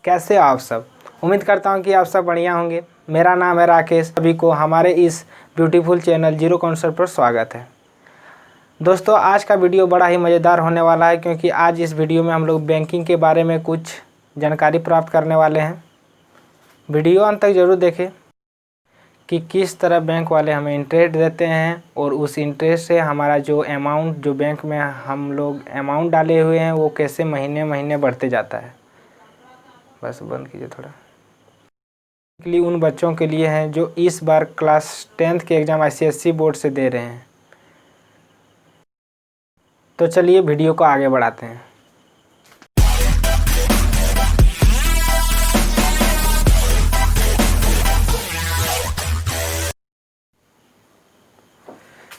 कैसे हो आप सब। उम्मीद करता हूँ कि आप सब बढ़िया होंगे। मेरा नाम है राकेश। सभी को हमारे इस ब्यूटीफुल चैनल जीरो कॉन्सेप्ट पर स्वागत है। दोस्तों, आज का वीडियो बड़ा ही मज़ेदार होने वाला है, क्योंकि आज इस वीडियो में हम लोग बैंकिंग के बारे में कुछ जानकारी प्राप्त करने वाले हैं। वीडियो अंत तक ज़रूर देखें कि किस तरह बैंक वाले हमें इंटरेस्ट देते हैं और उस इंटरेस्ट से हमारा जो अमाउंट, जो बैंक में हम लोग अमाउंट डाले हुए हैं, वो कैसे महीने महीने बढ़ते जाता है। बस बंद कीजिए थोड़ा। के लिए उन बच्चों के लिए हैं जो इस बार क्लास 10th के एग्ज़ाम ICSE बोर्ड से दे रहे हैं। तो चलिए वीडियो को आगे बढ़ाते हैं।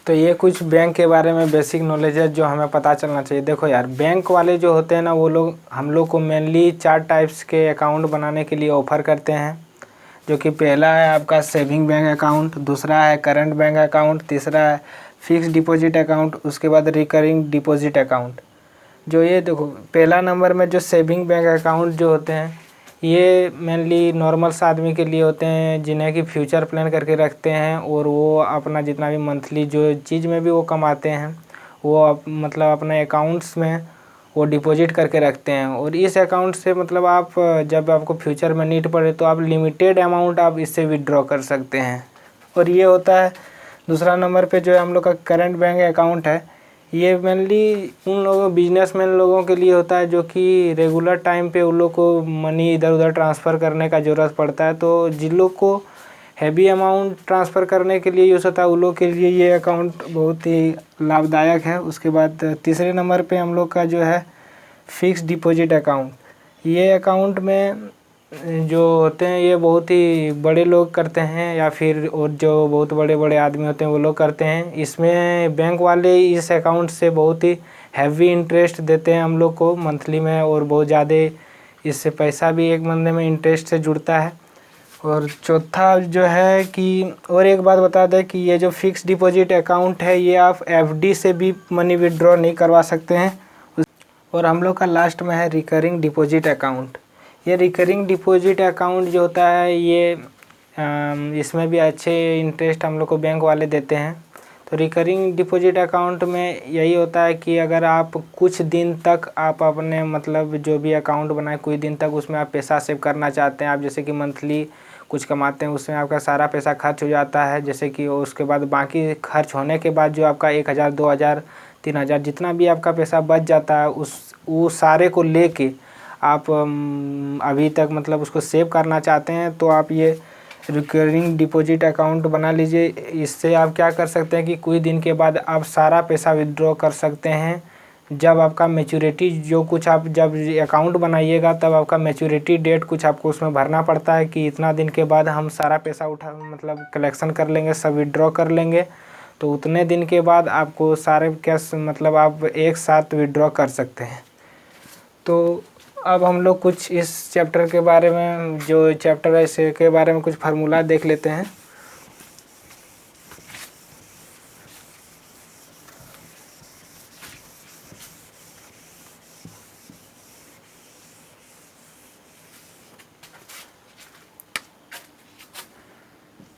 तो ये कुछ बैंक के बारे में बेसिक नॉलेज है जो हमें पता चलना चाहिए। देखो यार, बैंक वाले जो होते हैं ना, वो लोग हम लोग को मेनली 4 टाइप्स के अकाउंट बनाने के लिए ऑफ़र करते हैं। जो कि पहला है आपका सेविंग बैंक अकाउंट, दूसरा है करंट बैंक अकाउंट, तीसरा है फिक्स डिपॉजिट अकाउंट, उसके बाद रिकरिंग डिपॉजिट अकाउंट। जो ये देखो, पहला नंबर में जो सेविंग बैंक अकाउंट जो होते हैं, ये मेनली नॉर्मल सा आदमी के लिए होते हैं जिन्हें कि फ्यूचर प्लान करके रखते हैं, और वो अपना जितना भी मंथली जो चीज़ में भी वो कमाते हैं, वो मतलब अपने अकाउंट्स में वो डिपॉजिट करके रखते हैं। और इस अकाउंट से मतलब आप जब आपको फ्यूचर में नीड पड़े तो आप लिमिटेड अमाउंट आप इससे विड्रॉ कर सकते हैं। और ये होता है दूसरा नंबर पे जो है हम लोग का करंट बैंक अकाउंट है। ये मेनली उन लोगों, बिजनेसमैन लोगों के लिए होता है जो कि रेगुलर टाइम पे उन लोग को मनी इधर उधर ट्रांसफ़र करने का ज़रूरत पड़ता है। तो जिन लोग को हैवी अमाउंट ट्रांसफ़र करने के लिए यूज़ होता है, उन लोग के लिए ये अकाउंट बहुत ही लाभदायक है। उसके बाद तीसरे नंबर पे हम लोग का जो है फिक्स डिपॉजिट अकाउंट। ये अकाउंट में जो होते हैं, ये बहुत ही बड़े लोग करते हैं, या फिर और जो बहुत बड़े बड़े आदमी होते हैं वो लोग करते हैं। इसमें बैंक वाले इस अकाउंट से बहुत ही हैवी इंटरेस्ट देते हैं हम लोग को मंथली में, और बहुत ज़्यादा इससे पैसा भी एक महीने में इंटरेस्ट से जुड़ता है। और चौथा जो है कि, और एक बात बता दें कि ये जो फिक्स डिपॉजिट अकाउंट है, ये आप FD से भी मनी विड्रॉ नहीं करवा सकते हैं। और हम लोग का लास्ट में है रिकरिंग डिपॉजिट अकाउंट। ये रिकरिंग डिपॉजिट अकाउंट जो होता है, ये इसमें भी अच्छे इंटरेस्ट हम लोग को बैंक वाले देते हैं। तो रिकरिंग डिपॉजिट अकाउंट में यही होता है कि अगर आप कुछ दिन तक आप अपने मतलब जो भी अकाउंट बनाए, कुछ दिन तक उसमें आप पैसा सेव करना चाहते हैं, आप जैसे कि मंथली कुछ कमाते हैं, उसमें आपका सारा पैसा खर्च हो जाता है, जैसे कि उसके बाद बाकी खर्च होने के बाद जो आपका 1000, 2000, 3000 जितना भी आपका पैसा बच जाता है, वो सारे को लेके आप अभी तक मतलब उसको सेव करना चाहते हैं, तो आप ये रिकरिंग डिपॉजिट अकाउंट बना लीजिए। इससे आप क्या कर सकते हैं कि कुछ दिन के बाद आप सारा पैसा विड्रॉ कर सकते हैं। जब आपका मैच्योरिटी, जो कुछ आप जब अकाउंट बनाइएगा तब आपका मैच्योरिटी डेट कुछ आपको उसमें भरना पड़ता है कि इतना दिन के बाद हम सारा पैसा उठा मतलब कलेक्शन कर लेंगे, सब विड्रॉ कर लेंगे। तो उतने दिन के बाद आपको सारे कैश मतलब आप एक साथ विड्रॉ कर सकते हैं। तो अब हम लोग कुछ इस चैप्टर के बारे में, जो चैप्टर है इसे के बारे में कुछ फार्मूला देख लेते हैं।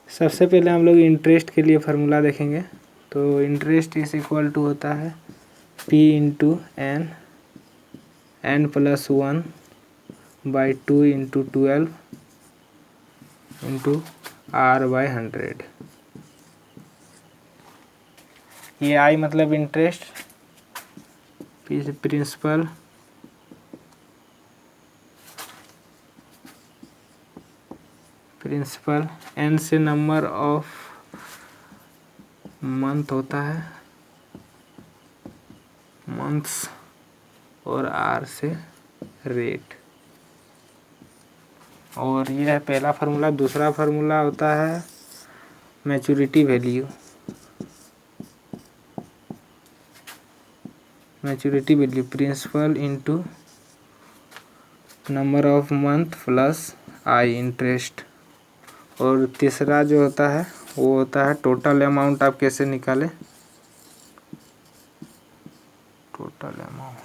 सबसे पहले हम लोग इंटरेस्ट के लिए फार्मूला देखेंगे। तो इंटरेस्ट इज इक्वल टू होता है P into N, N+1/2 into 12 into R/100। ये I मतलब इंटरेस्ट, P से प्रिंसिपल, N से नंबर ऑफ मंथ होता है, मंथ्स, और R से रेट। और ये है पहला फार्मूला। दूसरा फार्मूला होता है maturity value. Principal into number of month plus I interest. और तीसरा जो होता है वो होता है टोटल अमाउंट। आप कैसे निकालें टोटल अमाउंट?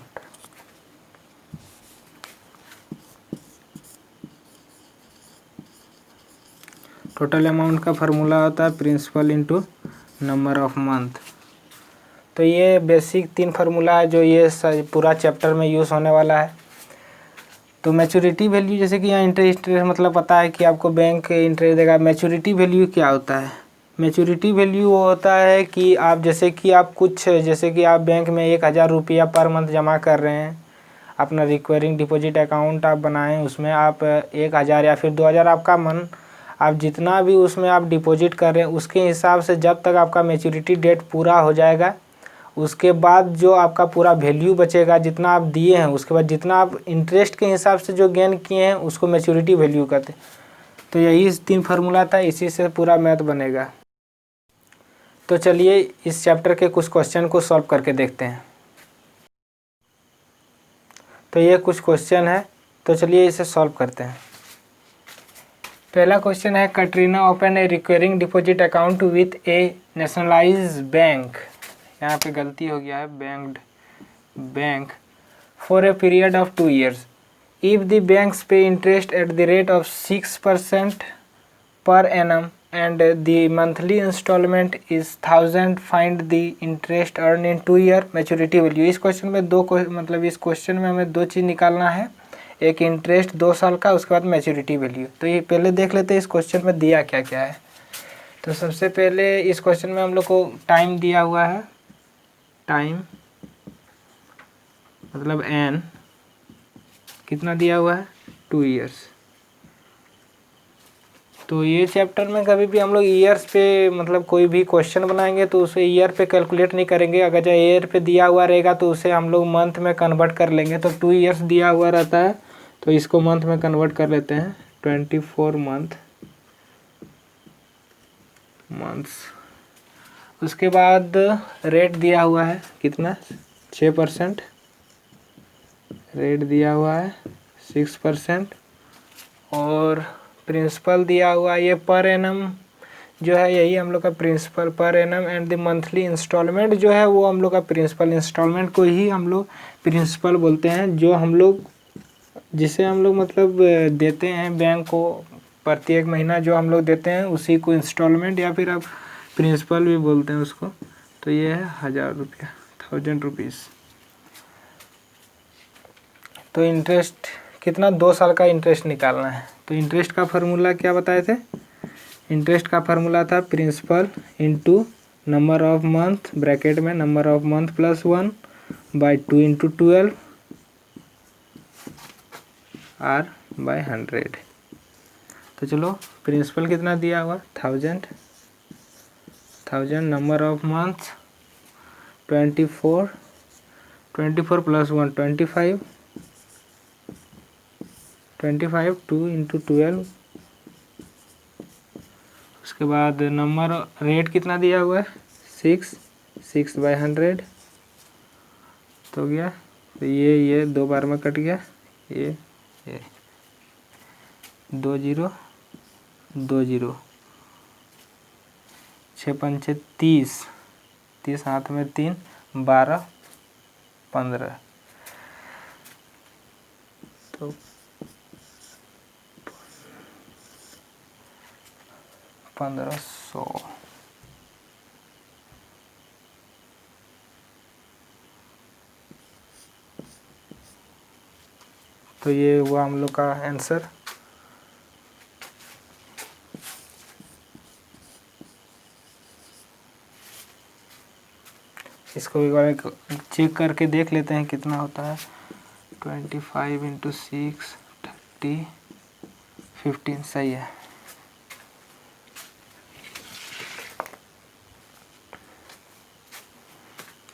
टोटल अमाउंट का फार्मूला होता है principal into number of month. तो ये बेसिक 3 फार्मूला है जो ये पूरा चैप्टर में यूज़ होने वाला है। तो मैच्योरिटी वैल्यू, जैसे कि यहाँ इंटरेस्ट मतलब पता है कि आपको बैंक इंटरेस्ट देगा। मैच्योरिटी वैल्यू क्या होता है? मैच्योरिटी वैल्यू वो होता है कि आप जैसे कि आप बैंक में 1000 रुपया पर मंथ जमा कर रहे हैं, अपना रिकरिंग डिपॉजिट अकाउंट आप बनाएं, उसमें आप 1000 या फिर 2000 आपका मन, आप जितना भी उसमें आप डिपॉजिट कर रहे हैं उसके हिसाब से जब तक आपका मैच्योरिटी डेट पूरा हो जाएगा उसके बाद जो आपका पूरा वैल्यू बचेगा जितना आप दिए हैं, उसके बाद जितना आप इंटरेस्ट के हिसाब से जो गेन किए हैं उसको मैच्योरिटी वैल्यू कहते हैं। तो यही 3 फार्मूला था, इसी से पूरा मैथ बनेगा। तो चलिए इस चैप्टर के कुछ क्वेश्चन को सॉल्व करके देखते हैं। तो ये कुछ क्वेश्चन है, तो चलिए इसे सॉल्व करते हैं। पहला क्वेश्चन है, Katrina open a recurring deposit account with a nationalised bank, यहाँ पे गलती हो गया है, bank for a period of 2 years। If the banks pay interest at the rate of 6% per annum and the monthly instalment is 1000, find the interest earn in 2 year maturity value. इस question में इस question में हमें 2 चीज़ निकालना है, एक interest 2 साल का, उसके बाद मैच्योरिटी वैल्यू। तो ये पहले देख लेते हैं इस क्वेश्चन में दिया क्या क्या है। तो सबसे पहले इस क्वेश्चन में हम लोग को टाइम दिया हुआ है, टाइम मतलब एन कितना दिया हुआ है 2 years। तो ये चैप्टर में कभी भी हम लोग ईयर्स पे मतलब कोई भी क्वेश्चन बनाएंगे तो उसे ईयर पे कैलकुलेट नहीं करेंगे। अगर जो ईयर पे दिया हुआ रहेगा तो उसे हम लोग मंथ में कन्वर्ट कर लेंगे। तो 2 years दिया हुआ रहता है तो इसको मंथ में कन्वर्ट कर लेते हैं, 24 मंथ्स। उसके बाद रेट दिया हुआ है कितना, 6%, रेट दिया हुआ है 6%, और प्रिंसिपल दिया हुआ है ये पर एनम जो है, यही हम लोग का principal per annum, and the monthly instalment जो है वो हम लोग का प्रिंसिपल, इंस्टॉलमेंट को ही हम लोग प्रिंसिपल बोलते हैं, जो हम लोग जिसे हम लोग मतलब देते हैं बैंक को प्रत्येक महीना जो हम लोग देते हैं उसी को इंस्टॉलमेंट या फिर आप प्रिंसिपल भी बोलते हैं उसको। तो ये है 1000 रुपीज़। तो इंटरेस्ट कितना, 2 साल का इंटरेस्ट निकालना है। तो इंटरेस्ट का फार्मूला क्या बताए थे, इंटरेस्ट का फार्मूला था principal into number of month, bracket में number of month plus 1/2 into 12 R/100। तो चलो प्रिंसिपल कितना दिया हुआ 1000, number of month 24 plus 1 25 2 into 12। उसके बाद नंबर रेट कितना दिया हुआ है 6/100 तो हो गया। तो ये 2 बार में कट गया, ये 2 0 2 0, 6 5 30, हाथ में 3, 12 15। तो 1500। तो ये हुआ हम लोग का आंसर। इसको एक बार चेक करके देख लेते हैं कितना होता है। 25 इंटू 6 30 15 सही है।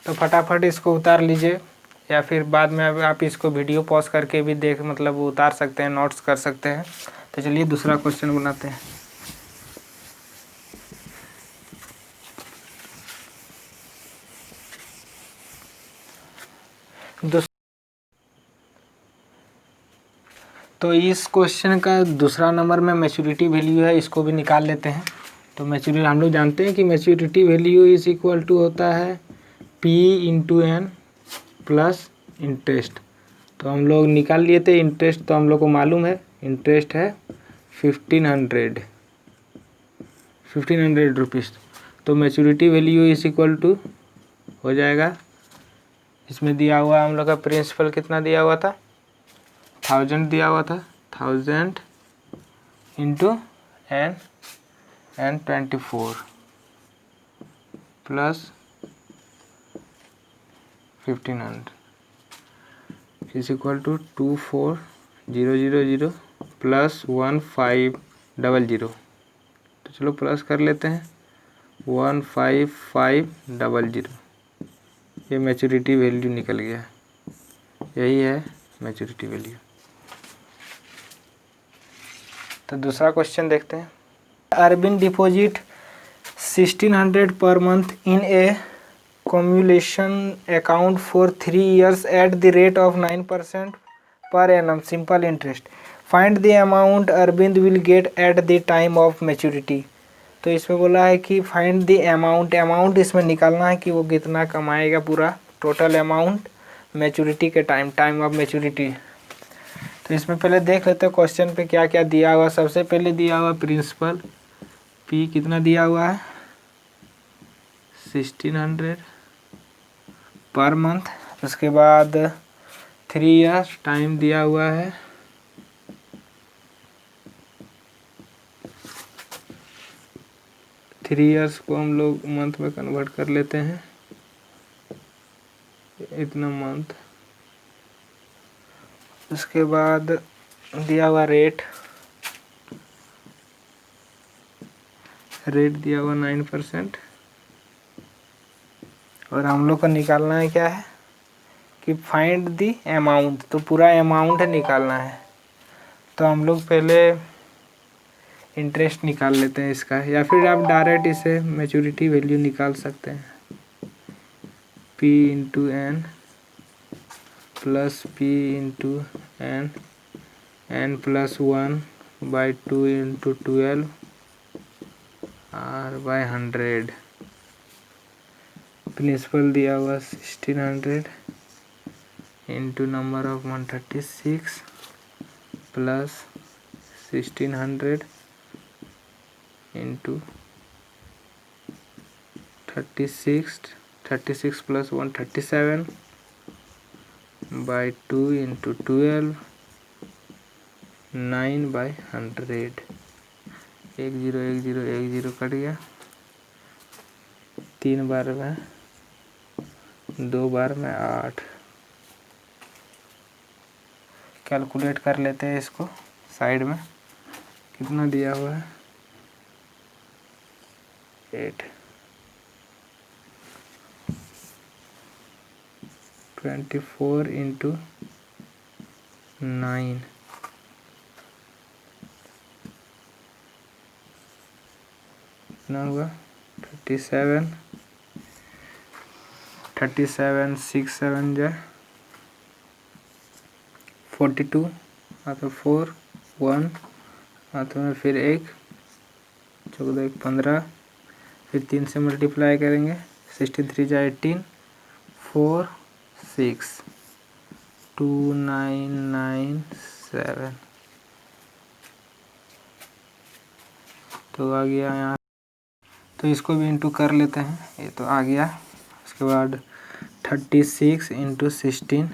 तो फटाफट इसको उतार लीजिए या फिर बाद में आप इसको वीडियो पॉज करके भी देख मतलब उतार सकते हैं, नोट्स कर सकते हैं। तो चलिए दूसरा क्वेश्चन बनाते हैं। तो इस क्वेश्चन का दूसरा नंबर में मैच्योरिटी वैल्यू है, इसको भी निकाल लेते हैं। तो मैच्योरिटी हम लोग जानते हैं कि maturity value is equal to होता है P into N plus interest. तो हम लोग निकाल लिए थे इंटरेस्ट, तो हम लोग को मालूम है इंटरेस्ट है 1500 1500 रुपीज़। तो maturity value is equal to हो जाएगा, इसमें दिया हुआ हम लोग का प्रिंसिपल कितना दिया हुआ था, 1000 दिया हुआ था, 1000 into N24 plus 1500 is equal to 24000 plus 1500। तो चलो प्लस कर लेते हैं 15500। ये मैच्योरिटी वैल्यू निकल गया, यही है मैच्योरिटी वैल्यू। तो दूसरा क्वेश्चन देखते हैं। Arvind deposit 1600 per month in a cumulation account for 3 years at the rate of 9% per annum simple interest. Find the amount Arvind will get at the time of maturity. तो इसमें बोला है कि फाइंड द अमाउंट इसमें निकालना है कि वो कितना कमाएगा, पूरा टोटल अमाउंट मैच्योरिटी के टाइम ऑफ मैच्योरिटी। तो इसमें पहले देख लेते हैं क्वेश्चन पे क्या क्या दिया हुआ। सबसे पहले दिया हुआ प्रिंसिपल पी कितना दिया हुआ है 1600 पर मंथ। उसके बाद 3 years टाइम दिया हुआ है, थ्री ईयर्स को हम लोग मंथ में कन्वर्ट कर लेते हैं, इतना मंथ। उसके बाद दिया हुआ रेट दिया हुआ 9%। और हम लोग को निकालना है क्या है कि फाइंड दी अमाउंट, तो पूरा अमाउंट निकालना है। तो हम लोग पहले इंटरेस्ट निकाल लेते हैं इसका, या फिर आप डायरेक्ट इसे मैच्योरिटी वैल्यू निकाल सकते हैं। P into N plus P into N plus 1/2 into 12 R/100। Principal दिया हुआ 1600 into number of 136 plus 1600 into 36 plus 137/2 into 12 9/100। 10 cut गया, 3 बार में 2 बार में 8। कैलकुलेट कर लेते हैं इसको साइड में, कितना दिया हुआ है 8। 24 इंटू 9 कितना हुआ 37 6 7 जा 42, हाथ में 4 1 हाथ में फिर 1 14 15, फिर 3 से मल्टीप्लाई करेंगे 63 जा 18 4 6 2997। तो आ गया यहाँ, तो इसको भी इंटू कर लेते हैं, ये तो आ गया। उसके बाद 36 इंटू 16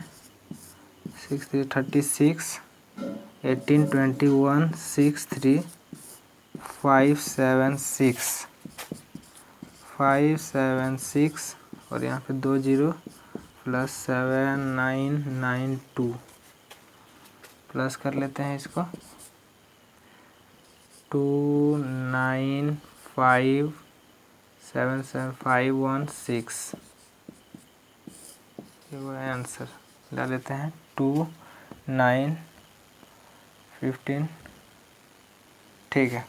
36 18 21 6 3 5 7 6 और यहाँ पे 2 0 प्लस 7992 प्लस कर लेते हैं इसको 2957516। ये वो आंसर डाल लेते हैं 2 9 15। ठीक है,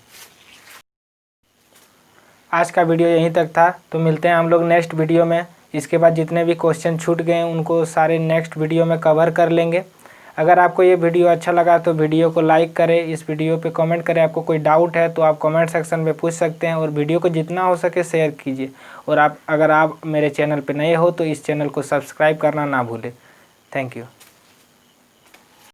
आज का वीडियो यहीं तक था। तो मिलते हैं हम लोग नेक्स्ट वीडियो में। इसके बाद जितने भी क्वेश्चन छूट गए हैं उनको सारे नेक्स्ट वीडियो में कवर कर लेंगे। अगर आपको ये वीडियो अच्छा लगा तो वीडियो को लाइक करें, इस वीडियो पे कमेंट करें। आपको कोई डाउट है तो आप कमेंट सेक्शन में पूछ सकते हैं, और वीडियो को जितना हो सके शेयर कीजिए। और अगर आप मेरे चैनल पे नए हो तो इस चैनल को सब्सक्राइब करना ना भूलें। Thank you.